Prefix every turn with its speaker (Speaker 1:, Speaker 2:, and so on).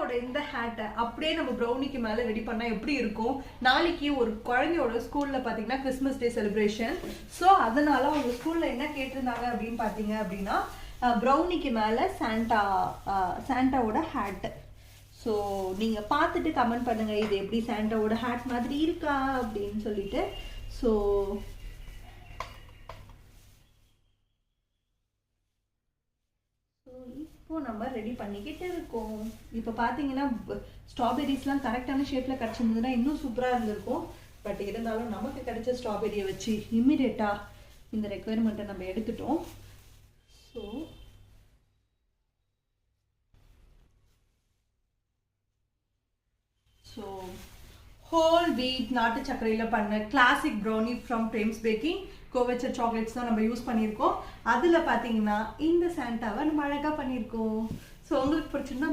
Speaker 1: சாண்டாவோட இந்த ஹேட்டை அப்படியே நம்ம ப்ரௌனிக்கு மேலே ரெடி பண்ணால் எப்படி இருக்கும்? நாளைக்கு ஒரு குழந்தையோட ஸ்கூலில் பார்த்தீங்கன்னா கிறிஸ்மஸ் டே செலிப்ரேஷன். ஸோ அதனால அவங்க ஸ்கூலில் என்ன கேட்டிருந்தாங்க அப்படின்னு பார்த்தீங்க அப்படின்னா ப்ரௌனிக்கு மேலே சாண்டாவோட ஹேட்டு. ஸோ நீங்கள் பார்த்துட்டு கமெண்ட் பண்ணுங்கள் இது எப்படி சாண்டாவோட ஹேட் மாதிரி இருக்கா அப்படின்னு சொல்லிட்டு. ஸோ இப்போ நம்ம ரெடி பண்ணிக்கிட்டு இருக்கோம். இப்போ பார்த்தீங்கன்னா ஸ்ட்ராபெரிஸ்லாம் கரெக்டான ஷேப்பில் கிடச்சிருந்ததுன்னா இன்னும் சூப்பராக இருந்திருக்கும். பட் இருந்தாலும் நமக்கு கிடைச்ச ஸ்ட்ராபெரியை வச்சு இம்மிடியேட்டாக இந்த ரெக்குயர்மெண்ட்டை நம்ம எடுத்துட்டோம். ஸோ ஹோல் வீட் நாட்டு சர்க்கரையில் பண்ண classic brownie from Prem's baking couverture chocolates தான் நம்ம யூஸ் பண்ணியிருக்கோம். அதில் பார்த்தீங்கன்னா இந்த சாண்டாவை நம்ம அழகாக பண்ணியிருக்கோம். ஸோ உங்களுக்கு பிடிச்சிருந்தா